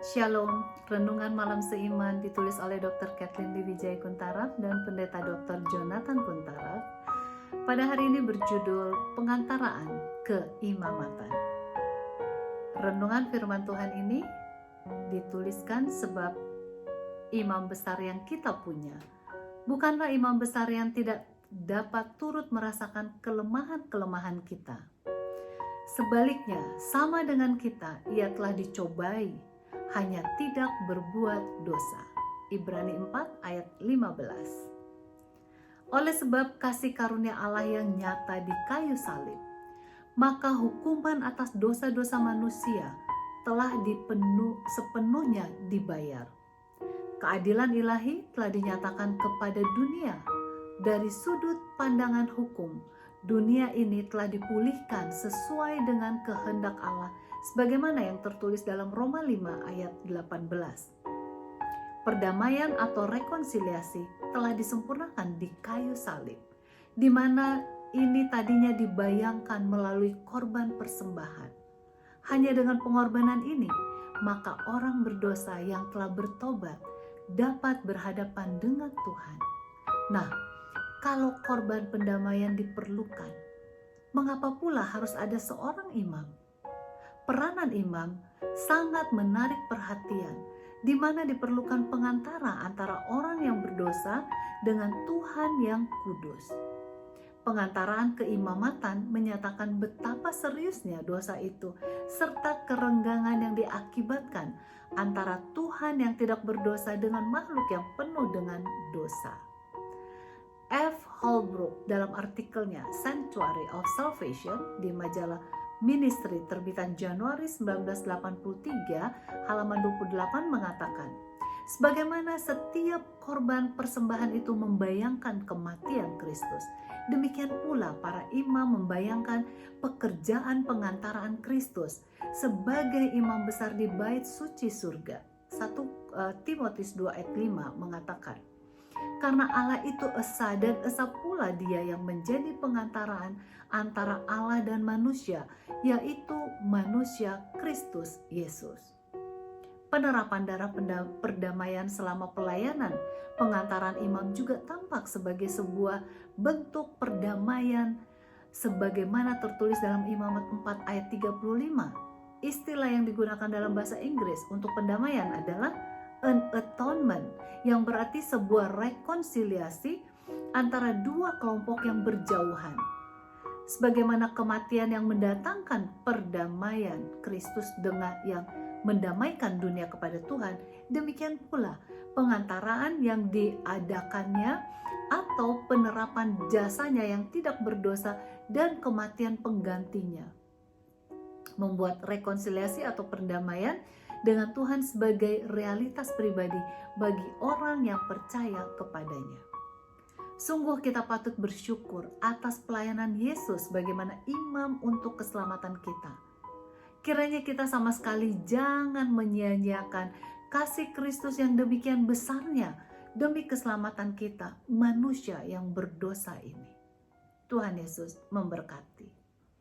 Shalom, renungan malam seiman ditulis oleh Dr. Kathleen Wijaya Kuntara dan Pendeta Dr. Jonathan Kuntara. Pada hari ini berjudul Pengantaraan Keimamatan. Renungan firman Tuhan ini dituliskan sebab imam besar yang kita punya bukanlah imam besar yang tidak dapat turut merasakan kelemahan-kelemahan kita. Sebaliknya, sama dengan kita, ia telah dicobai, hanya tidak berbuat dosa. Ibrani 4 ayat 15. Oleh sebab kasih karunia Allah yang nyata di kayu salib, maka hukuman atas dosa-dosa manusia telah sepenuhnya dibayar. Keadilan ilahi telah dinyatakan kepada dunia. Dari sudut pandangan hukum, dunia ini telah dipulihkan sesuai dengan kehendak Allah sebagaimana yang tertulis dalam Roma 5 ayat 18. Perdamaian atau rekonsiliasi telah disempurnakan di kayu salib, di mana ini tadinya dibayangkan melalui korban persembahan. Hanya dengan pengorbanan ini, maka orang berdosa yang telah bertobat dapat berhadapan dengan Tuhan. Nah, kalau korban pendamaian diperlukan, mengapa pula harus ada seorang imam? Peranan imam sangat menarik perhatian, di mana diperlukan pengantara antara orang yang berdosa dengan Tuhan yang kudus. Pengantaraan keimamatan menyatakan betapa seriusnya dosa itu, serta kerenggangan yang diakibatkan antara Tuhan yang tidak berdosa dengan makhluk yang penuh dengan dosa. F. Holbrook dalam artikelnya Sanctuary of Salvation di majalah Ministry terbitan Januari 1983 halaman 28 mengatakan, sebagaimana setiap korban persembahan itu membayangkan kematian Kristus, demikian pula para imam membayangkan pekerjaan pengantaraan Kristus sebagai imam besar di bait suci surga. 1 Timotius 2 ayat 5 mengatakan, karena Allah itu esa dan esa pula dia yang menjadi pengantaraan antara Allah dan manusia, yaitu manusia Kristus Yesus. Penerapan darah perdamaian selama pelayanan pengantaran imam juga tampak sebagai sebuah bentuk perdamaian sebagaimana tertulis dalam Imamat 4 ayat 35. Istilah yang digunakan dalam bahasa Inggris untuk pendamaian adalah an atonement, yang berarti sebuah rekonsiliasi antara dua kelompok yang berjauhan. Sebagaimana kematian yang mendatangkan perdamaian Kristus dengan yang mendamaikan dunia kepada Tuhan, demikian pula pengantaraan yang diadakannya atau penerapan jasanya yang tidak berdosa dan kematian penggantinya membuat rekonsiliasi atau perdamaian dengan Tuhan sebagai realitas pribadi bagi orang yang percaya kepadanya. Sungguh kita patut bersyukur atas pelayanan Yesus bagaimana imam untuk keselamatan kita. Kiranya kita sama sekali jangan menyia-nyiakan kasih Kristus yang demikian besarnya demi keselamatan kita, manusia yang berdosa ini. Tuhan Yesus memberkati.